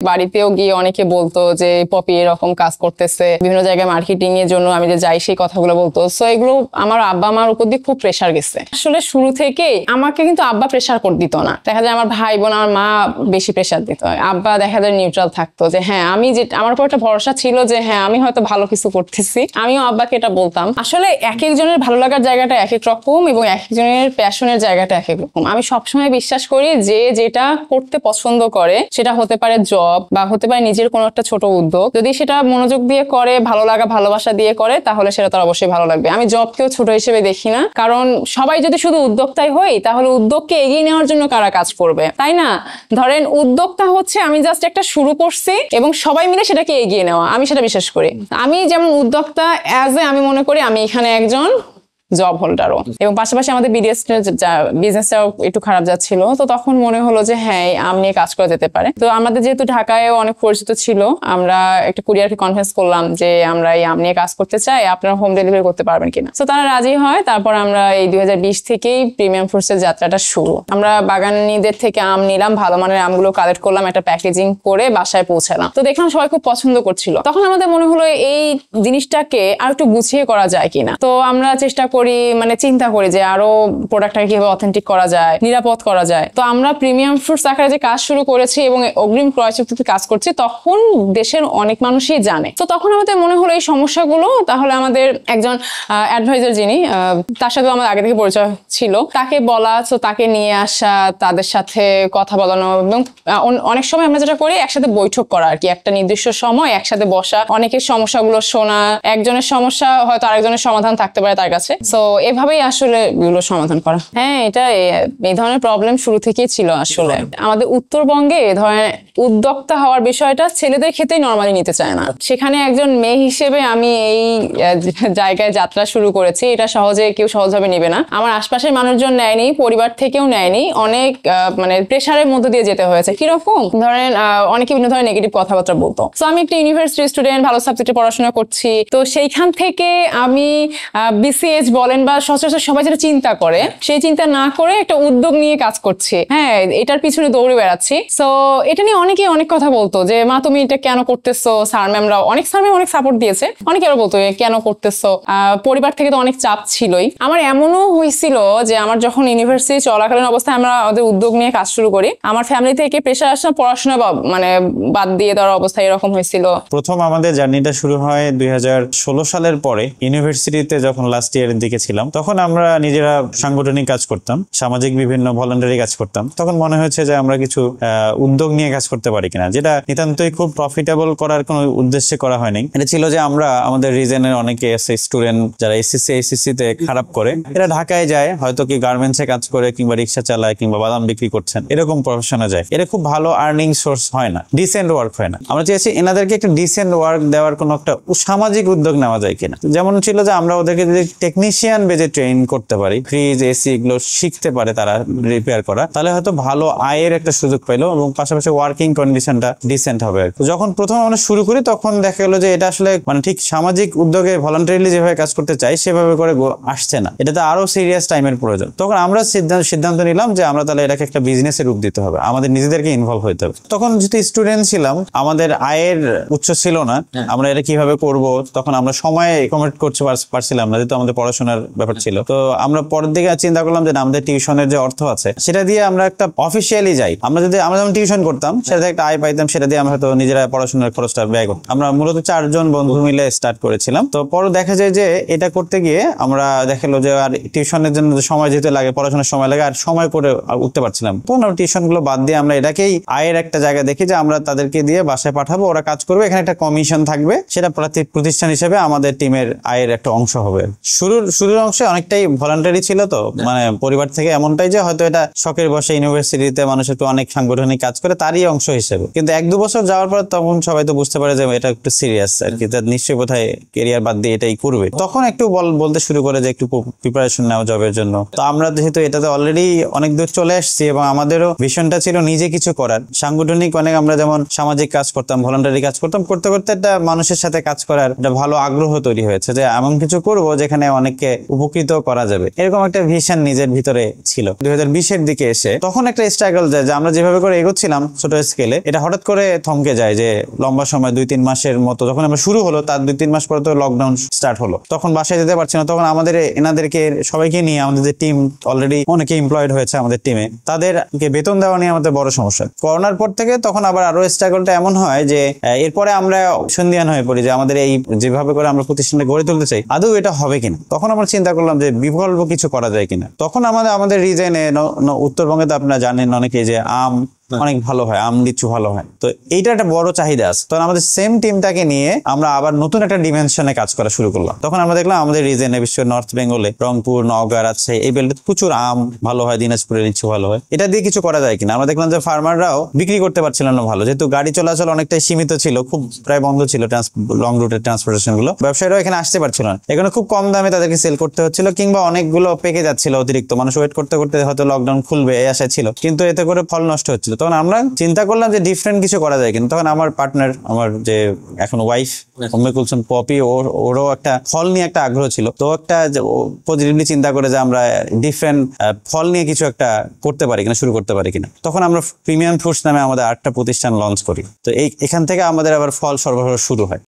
বাড়িতেও গিয়ে অনেকে বলতো যে পপি এরকম কাজ করতেছে, বিভিন্ন জায়গায় মার্কেটিং এর জন্য আমি যে যাই সেই কথাগুলো বলতো। সো এগুলো আমার আব্বা আমার উপর দিয়ে খুব প্রেশার গেছে। আসলে শুরু থেকে আমাকে কিন্তু আব্বা প্রেশার করে দিত না, দেখা যায় আমার ভাই বোন আমার মা বেশি প্রেশার দিত। আব্বা দেখা যায় নিউট্রাল থাকতো, যে হ্যাঁ আমি যে আমার উপর একটা ভরসা ছিল যে হ্যাঁ আমি হয়তো ভালো কিছু করতেছি। আমিও আব্বাকে এটা বলতাম। আসলে এক একজনের ভালো লাগার জায়গাটা এক এক রকম এবং এক একজনের প্যাশনের জায়গাটা এক এক রকম। আমি সবসময় বিশ্বাস করি যে যেটা করতে পছন্দ করে সেটা হতে পারে জব বা হতে পারে নিজের কোনো একটা ছোট উদ্যোগ, যদি সেটা মনোযোগ দিয়ে করে, ভালো লাগা ভালোবাসা দিয়ে করে, তাহলে সেটা তার অবশ্যই ভালো লাগবে। আমি জবকেও ছোট হিসেবে দেখি না, কারণ সবাই যদি শুধু উদ্যোক্তাই হই তাহলে উদ্যোগকে এগিয়ে নেওয়ার জন্য কারা কাজ করবে, তাই না? ধরেন উদ্যোক্তা হচ্ছে আমি জাস্ট একটা শুরু করছি এবং সবাই মিলে সেটাকে এগিয়ে নেওয়া, আমি সেটা বিশ্বাস করি। আমি যেমন উদ্যোক্তা আমি মনে করি আমি এখানে একজন জব হোল্ডারও, এবং পাশাপাশি আমাদের বিজনেসটাও একটু খারাপ যাচ্ছিল। তো তখন মনে হলো যে হ্যাঁ আম নিয়ে কাজ করা যেতে পারে। তো আমাদের যেহেতু ঢাকায় অনেক পরিচিত ছিল, আমরা একটা কুরিয়ারকে কনফারেন্স করলাম যে আমরা এই আম নিয়ে কাজ করতে চাই, আপনারা হোম ডেলিভারি করতে পারবেন কিনা। তো তারা রাজি হয়। তারপর আমরা এই 2020 থেকেই প্রিমিয়াম ফ্রুটসের যাত্রাটা শুরু। আমরা বাগানীদের থেকে আম নিলাম, ভালো মানের আমগুলো কালেক্ট করলাম, একটা প্যাকেজিং করে বাসায় পৌঁছালাম। তো দেখলাম সবাই খুব পছন্দ করছিল। তখন আমাদের মনে হলো এই জিনিসটাকে আর একটু গুছিয়ে করা যায় কিনা। তো আমরা চেষ্টা করি, মানে চিন্তা করি যে আরো প্রোডাক্টটাকে কিভাবে অথেন্টিক করা যায়, নিরাপদ করা যায়। তো আমরা প্রিমিয়াম ফ্রুটস আকারে যে কাজ শুরু করেছি এবং অগ্রিম ক্রয় চুক্তিতে কাজ করছি, তখন দেশের অনেক মানুষই জানে। তো তখন আমাদের মনে হলো এই সমস্যাগুলো তাহলে আমাদের একজন অ্যাডভাইজার যিনি, তার সাথে আমাদের আগে থেকে পরিচয় ছিল, তাকে বলা, তো তাকে নিয়ে আসা, তাদের সাথে কথা বলানো, এবং অনেক সময় আমরা যেটা করি একসাথে বৈঠক করা আর কি, একটা নির্দিষ্ট সময় একসাথে বসা, অনেকের সমস্যাগুলো শোনা, একজনের সমস্যা হয়তো আরেকজনের সমাধান থাকতে পারে তার কাছে। তো এভাবেই আসলে এগুলো সমাধান করা। হ্যাঁ, এটা এই ধরনের প্রবলেম শুরু থেকেই ছিল। আসলে আমাদের উত্তরবঙ্গে ধরেন উদ্যোক্তা হওয়ার বিষয়টা ছেলেদের ক্ষেত্রেই নরমালি নিতে চায় না। সেখানে একজন মেয়ে হিসেবে আমি এই জায়গায় যাত্রা শুরু করেছি, এটা সহজে কেউ সহজভাবে নেবে না। আমার আশপাশের মানুষজন নেয়নি, পরিবার থেকেও নেয়নি, অনেক মানে প্রেশারের মধ্যে দিয়ে যেতে হয়েছে। কিরকম ধরেন অনেকে বিভিন্ন ধরনের নেগেটিভ কথাবার্তা বলতো। তো আমি একটা ইউনিভার্সিটি স্টুডেন্ট, ভালো সাবজেক্টে পড়াশোনা করছি, তো সেইখান থেকে আমি বিসিএস বলেন বা সচরাচর সবাই যেটা চিন্তা করে সেই চিন্তা না করে একটা উদ্যোগ নিয়ে কাজ করছি, হ্যাঁ এটার পিছনে দৌড়ে বেড়াচ্ছি। সো এটা নিয়ে অনেকে অনেক কথা বলতো যে মা তুমি এটা কেন করতেছো, স্যার ম্যামরা অনেক সাপোর্ট দিয়েছে, অনেকে আরো বলতো কেন করতেছো, পরিবার থেকে তো অনেক চাপ ছিলই। আমার এমনও হয়েছিল যে আমার যখন ইউনিভার্সিটি চলাকালীন অবস্থায় আমরা আমাদের উদ্যোগ নিয়ে কাজ শুরু করি, আমার ফ্যামিলি থেকে প্রেশার আসা, পড়াশোনা মানে বাদ দিয়ে দেওয়ার অবস্থা এরকম হয়েছিল। প্রথম আমাদের জার্নিটা শুরু হয় 2016 সালের পরে। ইউনিভার্সিটিতে যখন লাস্ট ইয়ারের দিকে ছিলাম, তখন আমরা নিজেরা সাংগঠনিক কাজ করতাম, সামাজিক বিভিন্ন ভলান্টারি কাজ করতাম। তখন মনে হয়েছে যে আমরা কিছু উদ্যোগ নিয়ে কাজ করতে পারি কিনা, যেটা নিতান্তই খুব প্রফিটেবল করার কোনো উদ্দেশ্যে করা হয়নি। এটা ছিল যে আমরা আমাদের রিজনের অনেকে স্টুডেন্ট যারা এসএসসি তে খারাপ করে, এরা ঢাকায় যায়, হয়তো কি গার্মেন্টসে কাজ করে কিংবা রিক্সা চালায় কিংবা বাদাম বিক্রি করছেন, এরকম প্রফেশনে যায়। এটা খুব ভালো আর্নিং সোর্স হয় না, ডিসেন্ট ওয়ার্ক হয় না। আমরা চেয়েছি এনাদেরকে একটা ডিসেন্ট ওয়ার্ক দেওয়ার কোনো একটা সামাজিক উদ্যোগ নেওয়া যায় কিনা। যেমন ছিল যে আমরা ওদেরকে যদি টেকনিশিয়ান বেজে ট্রেন করতে পারি, ফ্রিজ এসি এগুলো শিখতে পারে তারা রিপেয়ার করা, তাহলে হয়তো ভালো আয়ের একটা সুযোগ পাইলো এবং পাশাপাশি ওয়ার্কিং কন্ডিশনটা ডিসেন্ট হবে। তো যখন প্রথম আমরা শুরু করি তখন দেখা গেলো যে এটা আসলে মানে ঠিক সামাজিক উদ্যোগে ভলান্টারিলি যেভাবে কাজ করতে চাই সেভাবে করে আসছে না, এটাতে আরো সিরিয়াস টাইমের প্রয়োজন। তখন আমরা সিদ্ধান্ত নিলাম যে আমরা তাহলে এটাকে একটা বিজনেসের রূপ দিতে হবে, আমাদের নিজেদেরকে ইনভলভ হইতে হবে। তখন যেহেতু স্টুডেন্ট ছিলাম, আমাদের আয়ের উৎস ছিল না, আমরা এটা কিভাবে করব তখন আমরা সময় কমিট করতে পারছিলাম না, যেহেতু আমাদের পড়াশোনার ব্যাপার ছিল। তো আমরা পরের দিকে চিন্তা করলাম যে আমাদের টিউশনের যে অর্থ আছে সেটা দিয়ে আমরা একটা অফিসিয়ালি যাই, আমরা যেমন টিউশন করতাম সেটা থেকে একটা আয় পাইতাম, সেটা দিয়ে আমরা হয়তো নিজেরা পড়াশোনার খরচটা ব্যয় করতাম। আমরা মূলত 4 জন বন্ধু মিলে স্টার্ট করেছিলাম। তো পরে দেখা যায় যে এটা করতে গিয়ে আমরা দেখালো যে আর টিউশনের জন্য সময় যেতে লাগে, পড়াশোনার সময় লাগে, আর সময় করে উঠতে পারছিলাম। তো আমরা টিউশন গুলো বাদ দিয়ে আমরা এটাকেই আয়ের একটা জায়গা দেখি যে আমরা তাদেরকে দিয়ে বাসায় পাঠাবো, ওরা কাজ করবে, এখানে একটা কমিশন থাকবে, সেটা প্রতিষ্ঠান হিসেবে আমাদের টিমের আয়ের একটা অংশ হবে। শুরুর অংশে অনেকটাই ভলান্টারি ছিল, তো মানে পরিবার থেকে এমনটাই যে হয়তো এটা শখের বসে ইউনিভার্সিটিতে মানুষ একটু অনেক সাংগঠনিক কাজ করে তারই অংশ হিসেবে। কিন্তু 1-2 বছর যাওয়ার পর তখন সবাই তো বুঝতে পারে যে এটা একটু সিরিয়াস আর কি, নিশ্চয়ই কোথায় কেরিয়ার বাদ দিয়ে এটাই করবে। তখন একটু বলতে শুরু করে যে একটু প্রিপারেশন নেওয়া জবের জন্য। তো আমরা যেহেতু এটাতে অলরেডি অনেক দূর চলে আসছি এবং আমাদেরও ভিশনটা ছিল নিজে কিছু করার, সাংগঠনিক অনেক আমরা যেমন সামাজিক কাজ করতাম, ভলান্টারি কাজ করতাম, করতে করতে একটা মানুষের সাথে কাজ করার একটা ভালো আগ্রহ তৈরি হয়েছে যে এমন কিছু করব যেখানে অনেক অনেককে উপকৃত করা যাবে, এরকম একটা ভিশন নিজের ভিতরে ছিল। 2020-এর দিকে এসে তখন একটা স্ট্রাগল যায় যে আমরা যেভাবে করে এগোচ্ছিলাম ছোট স্কেলে, এটা হঠাৎ করে থমকে যায় যে লম্বা সময় 2-3 মাসের মতো যখন আমরা শুরু হলো তার 2-3 মাস পরে তো লকডাউন স্টার্ট হলো, তখন বাসায় যেতে পারছি না। তখন আমাদের এনাদেরকে সবাইকে নিয়ে আমাদের যে টিম অলরেডি অনেকে এমপ্লয়েড হয়েছে আমাদের টিমে, তাদেরকে বেতন দেওয়া নিয়ে আমাদের বড় সমস্যা। করোনার পর থেকে তখন আবার আরো স্ট্রাগলটা এমন হয় যে এরপরে আমরা সন্দিহান হয়ে পড়ি যে আমাদের এই যেভাবে করে আমরা প্রতিষ্ঠানটা গড়ে তুলতে চাই আদৌ এটা হবে কিনা। তখন আমরা চিন্তা করলাম যে বিকল্প কিছু করা যায় কিনা। তখন আমাদের রিজনে উত্তরবঙ্গে তো আপনারা জানেন অনেকে যে আম অনেক ভালো হয়, আম লিচু ভালো হয়, তো এইটা একটা বড় চাহিদা আছে। তখন আমাদের সেম টিমটাকে নিয়ে আমরা আবার নতুন একটা ডিমেনশনে কাজ করা শুরু করলাম। তখন আমরা দেখলাম আমাদের রিজনে, বিশেষ করে নর্থ বেঙ্গলে, রংপুর, নওগাঁ, রাজশাহী এই বেল্টে প্রচুর আম ভালো হয়, দিনাজপুরের লিচু ভালো হয়, এটা দিয়ে কিছু করা যায় কিনা। আমরা দেখলাম যে ফার্মাররাও বিক্রি করতে পারছিলেন না ভালো, যেহেতু গাড়ি চলাচল অনেকটাই সীমিত ছিল, খুব প্রায় বন্ধ ছিল লং রুটের ট্রান্সপোর্টেশন গুলো, ব্যবসায়ীরাও এখানে আসতে পারছিল না, এখানে খুব কম দামে তাদেরকে সেল করতে হচ্ছিল, কিংবা অনেকগুলো পেকে যাচ্ছিল অতিরিক্ত, মানুষ ওয়েট করতে করতে হয়তো লকডাউন খুলবে এই আশায় ছিল, কিন্তু এতে করে ফল নষ্ট হচ্ছিল। তখন আমরা চিন্তা করলাম যে ডিফারেন্ট কিছু করা যায় কিন্তু। তখন আমার পার্টনার, আমার যে এখন ওয়াইফ উম্মে কুলসুম পপি, ওরও একটা ফল নিয়ে একটা আগ্রহ ছিল, তো একটা পজিটিভলি চিন্তা করে যে আমরা ডিফারেন্ট ফল নিয়ে কিছু একটা করতে পারি কিনা, শুরু করতে পারি কিনা। তখন আমরা প্রিমিয়াম ফ্রুটস নামে আমাদের 8টা প্রতিষ্ঠান লঞ্চ করি। তো এখান থেকে আমাদের আবার ফল সরবরাহ শুরু হয়।